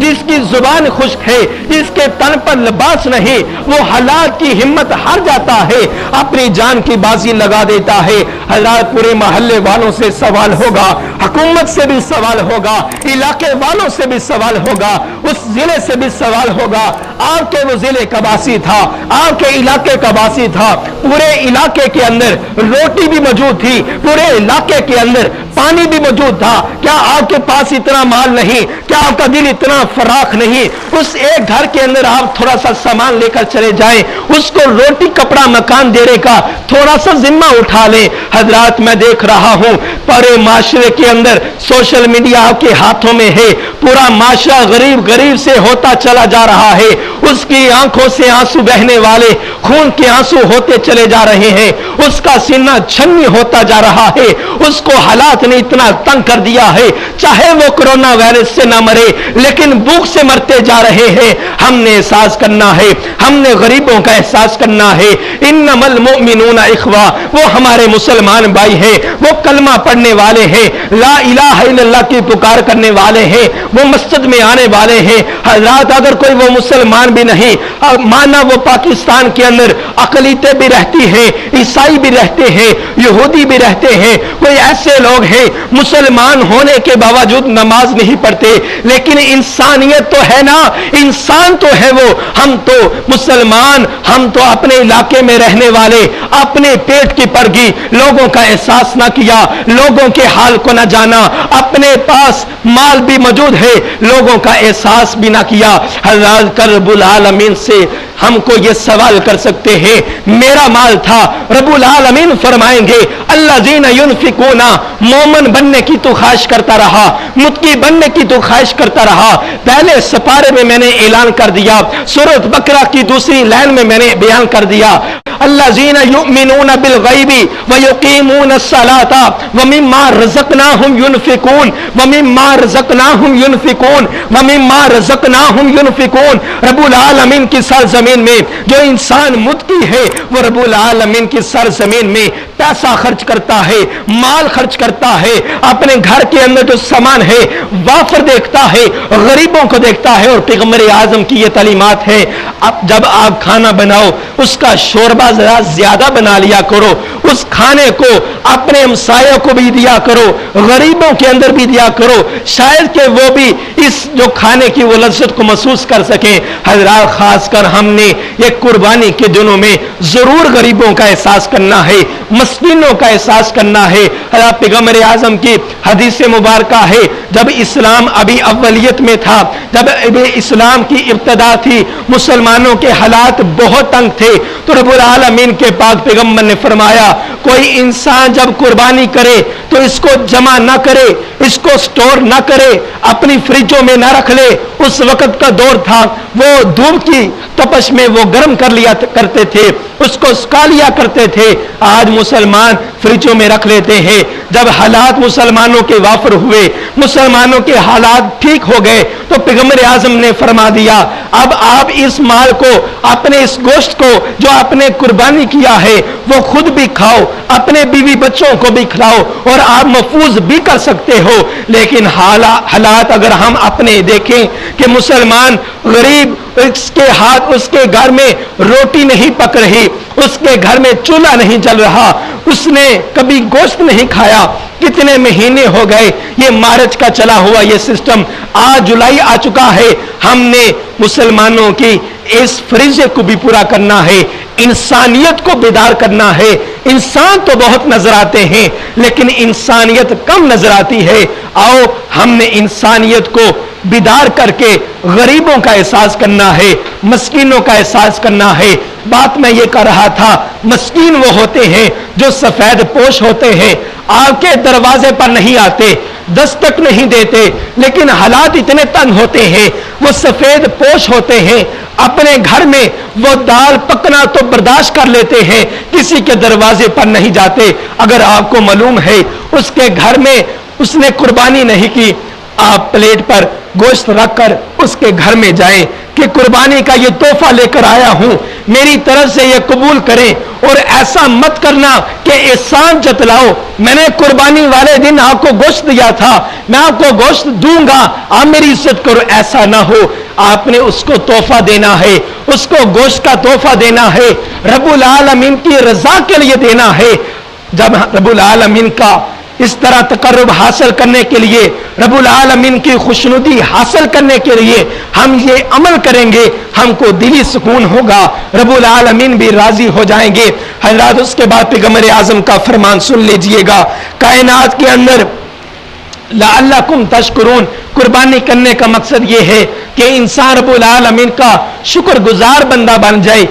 جس کی زبان خشک ہے، جس کے تن پر لباس نہیں، وہ حالات کی ہمت ہار جاتا ہے، اپنی جان کی بازی لگا دیتا ہے۔ حضرات پورے محلے والوں سے سوال ہوگا، حکومت سے بھی سوال ہوگا، علاقے والوں سے بھی سوال ہوگا، اس ضلع سے بھی سوال ہوگا۔ آپ کے وہ ضلع کا باسی تھا، آپ کے علاقے کا باسی تھا، پورے علاقے کے اندر روٹی بھی موجود تھی، پورے علاقے کے اندر پانی بھی موجود تھا۔ کیا آپ کے پاس اتنا مال نہیں؟ کیا آپ کا دل اتنا فراخ نہیں؟ اس ایک گھر کے اندر آپ تھوڑا سا سامان لے کر چلے جائیں، اس کو روٹی کپڑا مکان دینے کا تھوڑا سا ذمہ اٹھا لیں۔ حضرات میں دیکھ رہا ہوں پورے معاشرے کے اندر سوشل میڈیا آپ کے ہاتھوں میں ہے، پورا معاشرہ غریب غریب سے ہوتا چلا جا رہا ہے، اس کی آنکھوں سے آنسو بہنے والے خون کے آنسو ہوتے چلے جا رہے ہیں، اس کا سینہ چھنی ہوتا جا رہا ہے، اس کو حالات نے اتنا تنگ کر دیا ہے، چاہے وہ کرونا وائرس سے نہ مرے لیکن بھوک سے مرتے جا رہے ہیں۔ ہم نے احساس کرنا ہے، ہم نے غریبوں کا احساس کرنا ہے۔ انما المؤمنون اخوہ، وہ ہمارے مسلمان بھائی ہیں، وہ کلمہ پڑھنے والے ہیں، لا الہ الا اللہ کی پکار کرنے والے ہیں، وہ مسجد میں آنے والے ہیں۔ حضرات اگر کوئی وہ مسلمان بھی نہیں، مانا وہ پاکستان کے اندر اقلیتیں بھی رہتی ہیں، عیسائی بھی رہتے ہیں، یہودی بھی رہتے ہیں، کوئی ایسے لوگ ہیں مسلمان ہونے کے باوجود نماز نہیں پڑھتے، لیکن انسانیت تو ہے نا، انسان تو ہے وہ۔ ہم تو مسلمان، ہم تو اپنے علاقے میں رہنے والے، اپنے پیٹ کی پرگی، لوگوں کا احساس نہ کیا، لوگوں کے حال کو نہ جانا، اپنے پاس مال بھی موجود ہے، لوگوں کا احساس بھی نہ کیا۔ حضرت رب العالمین سے ہم کو یہ سوال کر سکتے ہیں، میرا مال تھا، رب العالمین فرمائیں گے الذین ینفقون، مومن بننے کی تو خواہش کرتا رہا، متقی بننے کی تو خواہش کرتا رہا۔ پہلے سپارے میں نے اعلان کر دیا، سورۃ بقرہ کی دوسری لائن میں نے بیان کر دیا، الذین یؤمنون بالغیب ویقیمون الصلاۃ ومما رزقناہم ینفقون ومما رزقناہم ینفقون ومما رزقناہم ینفقون۔ رب العالمین کی سرزمین میں جو انسان متقی ہے، وہ رب العالمین کی سرزمین میں پیسہ خرچ کرتا ہے، مال خرچ کرتا ہے، اپنے گھر کے اندر جو سامان ہے وافر دیکھتا ہے، غریبوں کو دیکھتا ہے۔ اور پیغمبر اعظم کی یہ تعلیمات ہے، اب جب آپ کھانا بناؤ اس کا شوربہ ذرا زیادہ بنا لیا کرو، اس کھانے کو اپنے ہمسایوں کو بھی دیا کرو، غریبوں کے اندر بھی دیا کرو، شاید کہ وہ بھی اس جو کھانے کی وہ لذت کو محسوس کر سکیں۔ حضرات خاص کر ہم نے یہ قربانی کے دنوں میں ضرور غریبوں کا احساس کرنا ہے، مسکینوں کا احساس کرنا ہے۔ حضرت پیغمبر اعظم کی حدیث مبارکہ ہے، جب اسلام ابھی اولیت میں تھا، جب اسلام کی ابتدا تھی، مسلمانوں کے حالات بہت تنگ تھے، تو رب العالمین کے پاک پیغمبر نے فرمایا کوئی انسان جب قربانی کرے تو اس کو جمع نہ کرے، اس کو سٹور نہ کرے، اپنی فریجوں میں نہ رکھ لے۔ اس وقت کا دور تھا، وہ دھوپ کی تپش میں وہ گرم کر لیا کرتے تھے، اس کو سکھا لیا کرتے تھے۔ آج مسلمان فریجوں میں رکھ لیتے ہیں۔ جب حالات مسلمانوں کے وافر ہوئے، مسلمانوں کے حالات ٹھیک ہو گئے، تو پیغمبر اعظم نے فرما دیا اب آپ اس مال کو، اپنے اس گوشت کو جو آپ نے قربانی کیا ہے وہ خود بھی کھاؤ، اپنے بیوی بچوں کو بھی کھلاؤ، اور آپ محفوظ بھی کر سکتے ہو۔ لیکن حالات اگر ہم اپنے دیکھیں کہ مسلمان غریب، اس کے ہاتھ، اس کے گھر میں روٹی نہیں پک رہی، اس کے گھر میں چولہا نہیں جل رہا، اس نے کبھی گوشت نہیں کھایا، کتنے مہینے ہو گئے یہ مارچ کا چلا ہوا یہ سسٹم، آج جولائی آ چکا ہے، ہم نے مسلمانوں کی اس فریضے کو بھی پورا کرنا ہے، انسانیت کو بیدار کرنا ہے۔ انسان تو بہت نظر آتے ہیں لیکن انسانیت کم نظر آتی ہے۔ آؤ ہم نے انسانیت کو بیدار کر کے غریبوں کا احساس کرنا ہے، مسکینوں کا احساس کرنا ہے۔ بات میں یہ کر رہا تھا، مسکین وہ ہوتے ہیں جو سفید پوش ہوتے ہیں، آپ کے دروازے پر نہیں آتے، دستک نہیں دیتے، لیکن حالات اتنے تنگ ہوتے ہیں، وہ سفید پوش ہوتے ہیں، اپنے گھر میں وہ دال پکنا تو برداشت کر لیتے ہیں، کسی کے دروازے پر نہیں جاتے۔ اگر آپ کو معلوم ہے اس کے گھر میں اس نے قربانی نہیں کی، آپ پلیٹ پر گوشت رکھ کر اس کے گھر میں جائیں کہ قربانی کا یہ تحفہ لے کر آیا ہوں، میری طرف سے یہ قبول کریں، اور ایسا مت کرنا کہ احسان جتلاؤ، میں نے قربانی والے دن آپ کو گوشت دیا تھا، میں آپ کو گوشت دوں گا، آپ میری عزت کرو، ایسا نہ ہو۔ آپ نے اس کو تحفہ دینا ہے، اس کو گوشت کا تحفہ دینا ہے، رب العالمین کی رضا کے لیے دینا ہے۔ جب رب العالمین کا اس طرح تقرب حاصل کرنے کے لیے، رب العالمین کی خوشنودی حاصل کرنے کے لیے ہم یہ عمل کریں گے، ہم کو دلی سکون ہوگا، رب العالمین بھی راضی ہو جائیں گے۔ حضرات اس کے بعد پیغمبر اعظم کا فرمان سن لیجئے گا، کائنات کے اندر لعلکم تشکرون، قربانی کرنے کا مقصد یہ ہے کہ انسان رب العالمین کا شکر گزار بندہ بن جائے۔